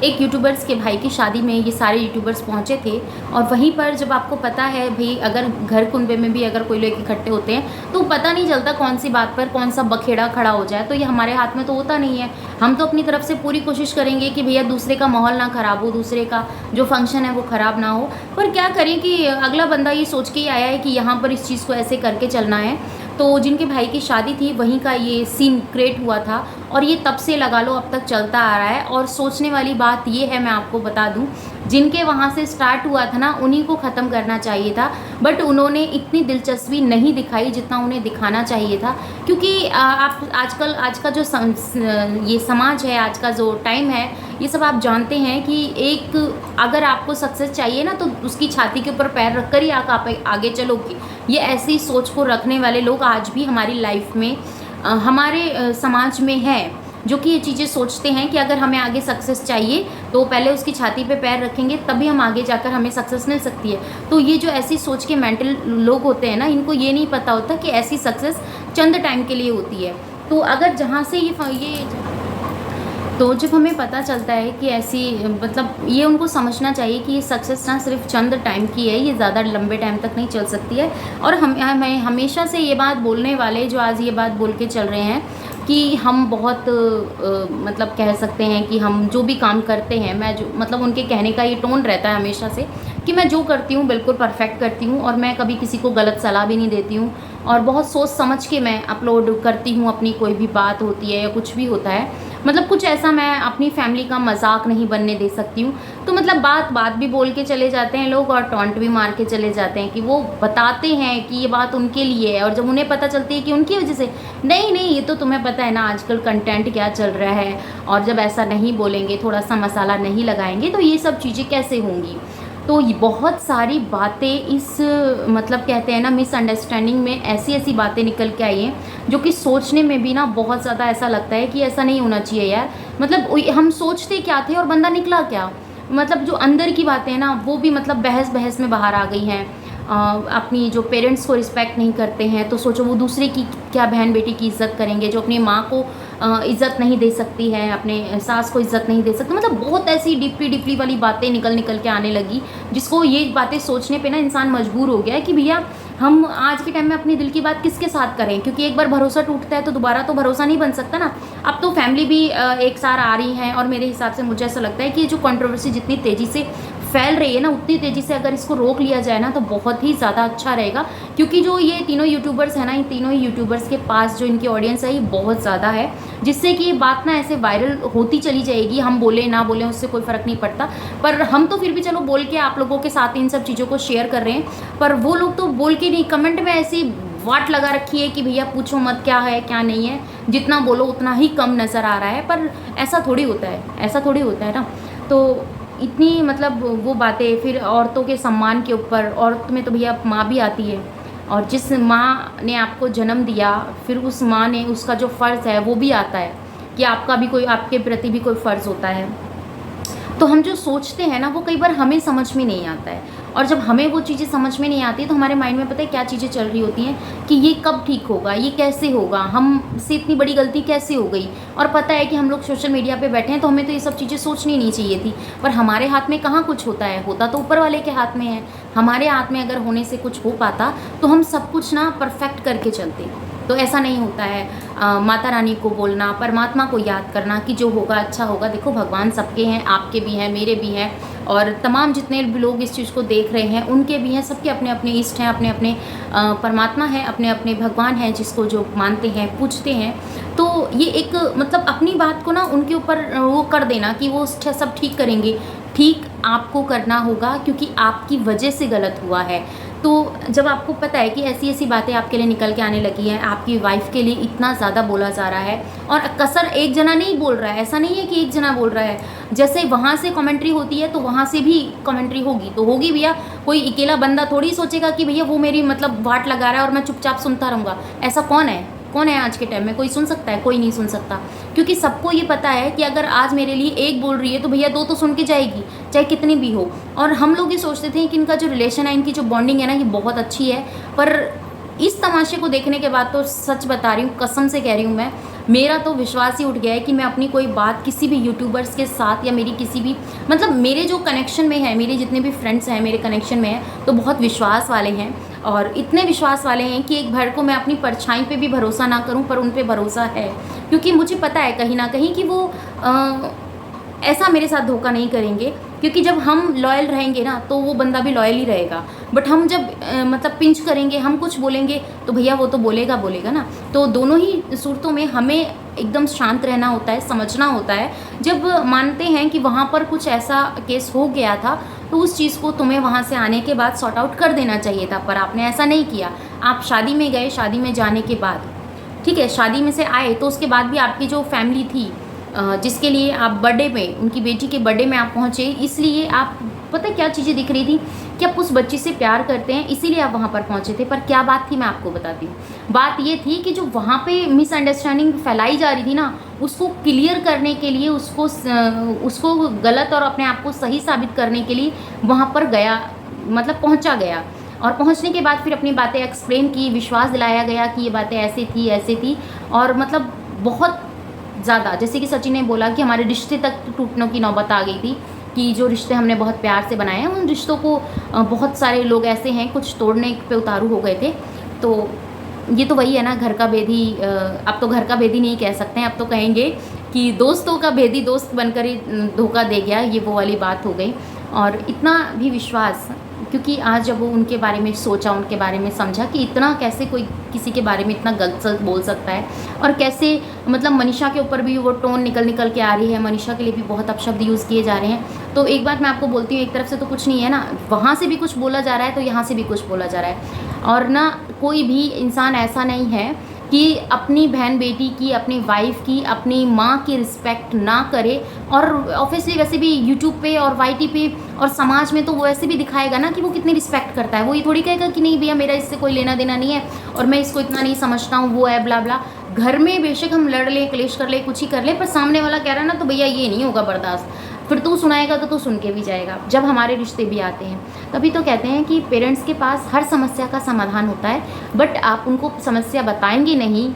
एक यूट्यूबर्स के भाई की शादी में ये सारे यूट्यूबर्स पहुंचे थे। और वहीं पर जब आपको पता है भाई, अगर घर कुनबे में भी अगर कोई लोग इकट्ठे होते हैं तो पता नहीं चलता कौन सी बात पर कौन सा बखेड़ा खड़ा हो जाए। तो ये हमारे हाथ में तो होता नहीं है। हम तो अपनी तरफ से पूरी कोशिश करेंगे कि भैया दूसरे का माहौल ना ख़राब हो, दूसरे का जो फंक्शन है वो ख़राब ना हो। पर क्या करें कि अगला बंदा ये सोच के ही आया है कि यहाँ पर इस चीज़ को ऐसे करके चलना है। तो जिनके भाई की शादी थी वहीं का ये सीन क्रिएट हुआ था, और ये तब से लगा लो अब तक चलता आ रहा है। और सोचने वाली बात ये है, मैं आपको बता दूं, जिनके वहाँ से स्टार्ट हुआ था ना उन्हीं को ख़त्म करना चाहिए था, बट उन्होंने इतनी दिलचस्पी नहीं दिखाई जितना उन्हें दिखाना चाहिए था। क्योंकि आप आजकल आज का जो ये समाज है, आज का जो टाइम है, ये सब आप जानते हैं कि एक अगर आपको सक्सेस चाहिए ना तो उसकी छाती के ऊपर पैर रख कर ही आप आगे चलोगे। ये ऐसी सोच को रखने वाले लोग आज भी हमारी लाइफ में हमारे समाज में है, जो कि ये चीज़ें सोचते हैं कि अगर हमें आगे सक्सेस चाहिए तो पहले उसकी छाती पे पैर रखेंगे तभी हम आगे जाकर हमें सक्सेस मिल सकती है। तो ये जो ऐसी सोच के मेंटल लोग होते हैं ना, इनको ये नहीं पता होता कि ऐसी सक्सेस चंद टाइम के लिए होती है। तो अगर जहाँ से ये तो जब हमें पता चलता है कि ऐसी मतलब ये उनको समझना चाहिए कि ये सक्सेस ना सिर्फ चंद टाइम की है, ये ज़्यादा लंबे टाइम तक नहीं चल सकती है। और हमें हमेशा से ये बात बोलने वाले जो आज ये बात बोल के चल रहे हैं कि हम बहुत मतलब कह सकते हैं कि हम जो भी काम करते हैं, मैं जो मतलब उनके कहने का ये टोन रहता है हमेशा से कि मैं जो करती हूँ बिल्कुल परफेक्ट करती हूँ, और मैं कभी किसी को गलत सलाह भी नहीं देती हूँ, और बहुत सोच समझ के मैं अपलोड करती हूँ अपनी कोई भी बात होती है या कुछ भी होता है। मतलब कुछ ऐसा मैं अपनी फैमिली का मजाक नहीं बनने दे सकती हूँ। तो मतलब बात बात भी बोल के चले जाते हैं लोग और टॉन्ट भी मार के चले जाते हैं कि वो बताते हैं कि ये बात उनके लिए है, और जब उन्हें पता चलती है कि उनकी वजह से, नहीं नहीं ये तो तुम्हें पता है ना आजकल कंटेंट क्या चल रहा है, और जब ऐसा नहीं बोलेंगे, थोड़ा सा मसाला नहीं लगाएंगे तो ये सब चीज़ें कैसे होंगी। तो ये बहुत सारी बातें इस मतलब कहते हैं ना मिसअंडरस्टैंडिंग में ऐसी ऐसी बातें निकल के आई हैं जो कि सोचने में भी ना बहुत ज़्यादा ऐसा लगता है कि ऐसा नहीं होना चाहिए यार। मतलब हम सोचते क्या थे और बंदा निकला क्या। मतलब जो अंदर की बातें हैं ना वो भी मतलब बहस बहस में बाहर आ गई हैं। अपनी जो पेरेंट्स को रिस्पेक्ट नहीं करते हैं तो सोचो वो दूसरे की क्या बहन बेटी की इज़्ज़त करेंगे। जो अपनी माँ को इज़्ज़त नहीं दे सकती है, अपने सास को इज़्ज़त नहीं दे सकती। मतलब बहुत ऐसी डीपली डीपली वाली बातें निकल निकल के आने लगी, जिसको ये बातें सोचने पे ना इंसान मजबूर हो गया है कि भैया हम आज के टाइम में अपनी दिल की बात किसके साथ करें, क्योंकि एक बार भरोसा टूटता है तो दोबारा तो भरोसा नहीं बन सकता ना। अब तो फैमिली भी एक साथ आ रही हैं, और मेरे हिसाब से मुझे ऐसा लगता है कि ये जो कंट्रोवर्सी जितनी तेज़ी से फैल रही है ना, उतनी तेज़ी से अगर इसको रोक लिया जाए ना तो बहुत ही ज़्यादा अच्छा रहेगा। क्योंकि जो ये तीनों यूट्यूबर्स हैं ना, इन तीनों ही यूट्यूबर्स के पास जो इनकी ऑडियंस है ये बहुत ज़्यादा है, जिससे कि ये बात ना ऐसे वायरल होती चली जाएगी। हम बोले ना बोले उससे कोई फ़र्क नहीं पड़ता, पर हम तो फिर भी चलो बोल के आप लोगों के साथ इन सब चीज़ों को शेयर कर रहे हैं। पर वो लोग तो बोल के नहीं, कमेंट में ऐसी वाट लगा रखी है कि भैया पूछो मत क्या है क्या नहीं है, जितना बोलो उतना ही कम नज़र आ रहा है। पर ऐसा थोड़ी होता है, ऐसा थोड़ी होता है ना। तो इतनी मतलब वो बातें फिर औरतों के सम्मान के ऊपर, औरत में तो भैया माँ भी आती है, और जिस माँ ने आपको जन्म दिया फिर उस माँ ने उसका जो फ़र्ज़ है वो भी आता है कि आपका भी कोई, आपके प्रति भी कोई फ़र्ज़ होता है। तो हम जो सोचते हैं ना वो कई बार हमें समझ में नहीं आता है, और जब हमें वो चीज़ें समझ में नहीं आती तो हमारे माइंड में पता है क्या चीज़ें चल रही होती हैं कि ये कब ठीक होगा, ये कैसे होगा, हमसे इतनी बड़ी गलती कैसे हो गई। और पता है कि हम लोग सोशल मीडिया पे बैठे हैं तो हमें तो ये सब चीज़ें सोचनी नहीं चाहिए थी, पर हमारे हाथ में कहाँ कुछ होता है, होता तो ऊपर वाले के हाथ में है। हमारे हाथ में अगर होने से कुछ हो पाता तो हम सब कुछ ना परफेक्ट करके चलते। तो ऐसा नहीं होता है। माता रानी को बोलना, परमात्मा को याद करना कि जो होगा अच्छा होगा। देखो भगवान सबके हैं, आपके भी हैं, मेरे भी हैं, और तमाम जितने भी लोग इस चीज़ को देख रहे हैं उनके भी हैं। सबके अपने अपने इष्ट हैं, अपने अपने परमात्मा हैं, अपने अपने भगवान हैं जिसको जो मानते हैं पूजते हैं। तो ये एक मतलब अपनी बात को ना उनके ऊपर वो कर देना कि वो सब ठीक करेंगे। ठीक आपको करना होगा क्योंकि आपकी वजह से गलत हुआ है। तो जब आपको पता है कि ऐसी ऐसी बातें आपके लिए निकल के आने लगी हैं, आपकी वाइफ के लिए इतना ज़्यादा बोला जा रहा है, और कसर एक जना नहीं बोल रहा है, ऐसा नहीं है कि एक जना बोल रहा है। जैसे वहाँ से कमेंट्री होती है तो वहाँ से भी कमेंट्री होगी, तो होगी भैया। कोई अकेला बंदा थोड़ी सोचेगा कि भैया वो मेरी मतलब वाट लगा रहा है और मैं चुपचाप सुनता रहूँगा। ऐसा कौन है, कौन है आज के टाइम में? कोई सुन सकता है? कोई नहीं सुन सकता, क्योंकि सबको ये पता है कि अगर आज मेरे लिए एक बोल रही है तो भैया दो तो सुन के जाएगी, चाहे कितनी भी हो। और हम लोग ये सोचते थे कि इनका जो रिलेशन है, इनकी जो बॉन्डिंग है ना, ये बहुत अच्छी है, पर इस तमाशे को देखने के बाद तो सच बता रही हूँ, कसम से कह रही हूँ मैं, मेरा तो विश्वास ही उठ गया है कि मैं अपनी कोई बात किसी भी यूट्यूबर्स के साथ या मेरी किसी भी मतलब मेरे जो कनेक्शन में है, मेरे जितने भी फ्रेंड्स हैं मेरे कनेक्शन में हैं, तो बहुत विश्वास वाले हैं और इतने विश्वास वाले हैं कि एक बार को मैं अपनी परछाई पे भी भरोसा ना करूं, पर उन पे भरोसा है, क्योंकि मुझे पता है कहीं ना कहीं कि वो ऐसा मेरे साथ धोखा नहीं करेंगे, क्योंकि जब हम लॉयल रहेंगे ना तो वो बंदा भी लॉयल ही रहेगा। बट हम जब मतलब पिंच करेंगे, हम कुछ बोलेंगे तो भैया वो तो बोलेगा बोलेगा ना। तो दोनों ही सूरतों में हमें एकदम शांत रहना होता है, समझना होता है। जब मानते हैं कि वहाँ पर कुछ ऐसा केस हो गया था तो उस चीज़ को तुम्हें वहाँ से आने के बाद सॉर्ट आउट कर देना चाहिए था, पर आपने ऐसा नहीं किया। आप शादी में गए, शादी में जाने के बाद ठीक है, शादी में से आए तो उसके बाद भी आपकी जो फैमिली थी जिसके लिए आप बर्थडे में, उनकी बेटी के बर्थडे में आप पहुँचे, इसलिए आप पता है क्या चीज़ें दिख रही थी कि आप उस बच्ची से प्यार करते हैं, इसीलिए आप वहाँ पर पहुँचे थे। पर क्या बात थी मैं आपको बताती हूँ। बात ये थी कि जो वहाँ पे मिसअंडरस्टैंडिंग फैलाई जा रही थी ना, उसको क्लियर करने के लिए, उसको गलत और अपने आप को सही साबित करने के लिए वहाँ पर गया, मतलब पहुँचा गया। और पहुँचने के बाद फिर अपनी बातें एक्सप्लेन की, विश्वास दिलाया गया कि ये बातें ऐसे थी और मतलब बहुत ज़्यादा, जैसे कि सचिन ने बोला कि हमारे रिश्ते तक टूटने की नौबत आ गई थी, कि जो रिश्ते हमने बहुत प्यार से बनाए हैं उन रिश्तों को बहुत सारे लोग ऐसे हैं कुछ तोड़ने पे उतारू हो गए थे। तो ये तो वही है ना, घर का भेदी, अब तो घर का भेदी नहीं कह सकते हैं, अब तो कहेंगे कि दोस्तों का भेदी दोस्त बनकर ही धोखा दे गया, ये वो वाली बात हो गई। और इतना भी विश्वास, क्योंकि आज जब वो उनके बारे में सोचा, उनके बारे में समझा कि इतना कैसे कोई किसी के बारे में इतना गलत सलत बोल सकता है, और कैसे मतलब मनीषा के ऊपर भी वो टोन निकल के आ रही है, मनीषा के लिए भी बहुत अपशब्द यूज़ किए जा रहे हैं। तो एक बात मैं आपको बोलती हूँ, एक तरफ से तो कुछ नहीं है ना, वहाँ से भी कुछ बोला जा रहा है तो यहाँ से भी कुछ बोला जा रहा है। और ना कोई भी इंसान ऐसा नहीं है कि अपनी बहन बेटी की, अपनी वाइफ की, अपनी माँ की रिस्पेक्ट ना करे। और ऑब्वियसली वैसे भी यूट्यूब पे और वाईटी पे और समाज में तो वो ऐसे भी दिखाएगा ना कि वो कितनी रिस्पेक्ट करता है। वो ये थोड़ी कहेगा कि नहीं भैया मेरा इससे कोई लेना देना नहीं है और मैं इसको इतना नहीं समझता हूँ, वो है ब्ला ब्ला। घर में बेशक हम लड़ ले, क्लेश कर ले, कुछ ही कर ले, पर सामने वाला कह रहा है ना तो भैया ये नहीं होगा बर्दाश्त। फिर तू सुनाएगा तो तू सुन के भी जाएगा। जब हमारे रिश्ते भी आते हैं तभी तो कहते हैं कि पेरेंट्स के पास हर समस्या का समाधान होता है, बट आप उनको समस्या बताएंगे नहीं,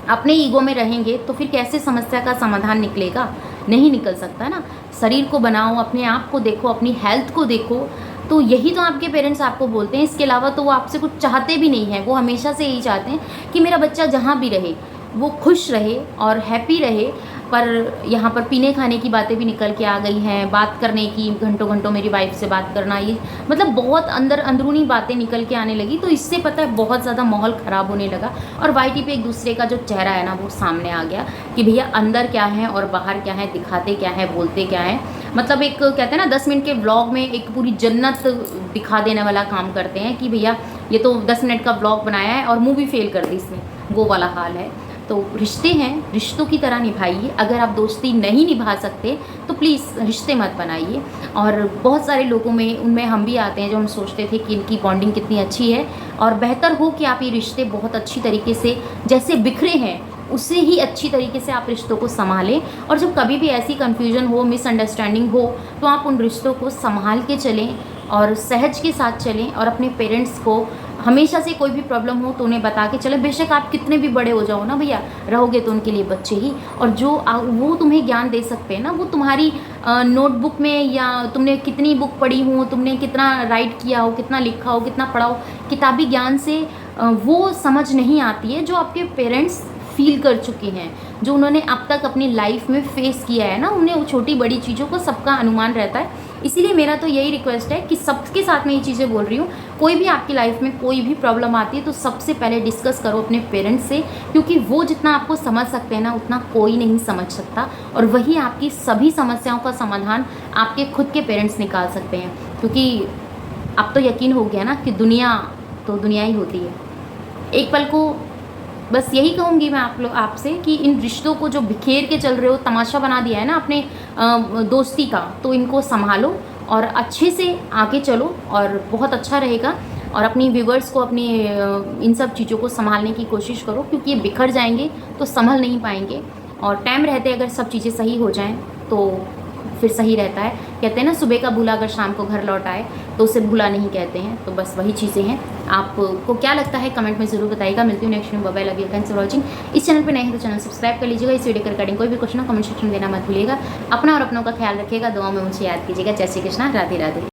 अपने ईगो में रहेंगे तो फिर कैसे समस्या का समाधान निकलेगा? नहीं निकल सकता ना। शरीर को बनाओ, अपने आप को देखो, अपनी हेल्थ को देखो, तो यही तो आपके पेरेंट्स आपको बोलते हैं। इसके अलावा तो वो आपसे कुछ चाहते भी नहीं हैं। वो हमेशा से यही चाहते हैं कि मेरा बच्चा जहाँ भी रहे वो खुश रहे और हैप्पी रहे। पर यहाँ पर पीने खाने की बातें भी निकल के आ गई हैं, बात करने की, घंटों घंटों मेरी वाइफ से बात करना, ये मतलब बहुत अंदरूनी बातें निकल के आने लगी। तो इससे पता है बहुत ज़्यादा माहौल ख़राब होने लगा और वाईटी पे एक दूसरे का जो चेहरा है ना वो सामने आ गया कि भैया अंदर क्या है और बाहर क्या है, दिखाते क्या है, बोलते क्या है। मतलब एक कहते हैं ना 10 मिनट के व्लॉग में एक पूरी जन्नत दिखा देने वाला काम करते हैं कि भैया ये तो 10 मिनट का व्लॉग बनाया है और मूवी फेल कर दी इसने, वो वाला हाल है। तो रिश्ते हैं, रिश्तों की तरह निभाइए। अगर आप दोस्ती नहीं निभा सकते तो प्लीज़ रिश्ते मत बनाइए। और बहुत सारे लोगों में, उनमें हम भी आते हैं जो हम सोचते थे कि इनकी बॉन्डिंग कितनी अच्छी है, और बेहतर हो कि आप ये रिश्ते बहुत अच्छी तरीके से, जैसे बिखरे हैं उससे ही अच्छी तरीके से आप रिश्तों को संभालें। और जब कभी भी ऐसी कन्फ्यूजन हो, मिसअंडरस्टैंडिंग हो, तो आप उन रिश्तों को संभाल के चलें और सहज के साथ चलें। और अपने पेरेंट्स को हमेशा से कोई भी प्रॉब्लम हो तो उन्हें बता के चले। बेशक आप कितने भी बड़े हो जाओ ना भैया, रहोगे तो उनके लिए बच्चे ही। और जो वो तुम्हें ज्ञान दे सकते हैं ना, वो तुम्हारी नोटबुक में, या तुमने कितनी बुक पढ़ी हो, तुमने कितना राइट किया हो, कितना लिखा हो, कितना पढ़ा हो, किताबी ज्ञान से वो समझ नहीं आती है जो आपके पेरेंट्स फील कर चुके हैं, जो उन्होंने अब तक अपनी लाइफ में फेस किया है ना। उन्हें छोटी बड़ी चीज़ों को सबका अनुमान रहता है। इसीलिए मेरा तो यही रिक्वेस्ट है कि सबके साथ में ये चीज़ें बोल रही हूँ, कोई भी आपकी लाइफ में कोई भी प्रॉब्लम आती है तो सबसे पहले डिस्कस करो अपने पेरेंट्स से, क्योंकि वो जितना आपको समझ सकते हैं ना उतना कोई नहीं समझ सकता। और वही आपकी सभी समस्याओं का समाधान आपके खुद के पेरेंट्स निकाल सकते हैं। क्योंकि अब तो यकीन हो गया ना कि दुनिया तो दुनिया ही होती है। एक पल को बस यही कहूँगी मैं आपसे कि इन रिश्तों को जो बिखेर के चल रहे हो, तमाशा बना दिया है ना अपने दोस्ती का, तो इनको संभालो और अच्छे से आगे चलो और बहुत अच्छा रहेगा। और अपनी व्यूवर्स को, अपनी इन सब चीज़ों को संभालने की कोशिश करो, क्योंकि ये बिखर जाएंगे तो संभल नहीं पाएंगे। और टाइम रहते अगर सब चीज़ें सही हो जाएं तो फिर सही रहता है। कहते हैं ना सुबह का भूला अगर शाम को घर लौट आए तो उसे भूला नहीं कहते हैं। तो बस वही चीज़ें हैं। आपको क्या लगता है कमेंट में ज़रूर बताइएगा। मिलती हूँ नेक्स्ट में, bye bye, love you, thanks for watching. इस चैनल पे नए हैं तो चैनल सब्सक्राइब कर लीजिएगा। इस वीडियो के रिगार्डिंग कोई भी क्वेश्चन हो कमेंट सेक्शन में देना मत भूलिएगा। अपना और अपनों का ख्याल रखिएगा, दुआ में मुझे याद कीजिएगा। जय श्री कृष्णा, राधे राधे।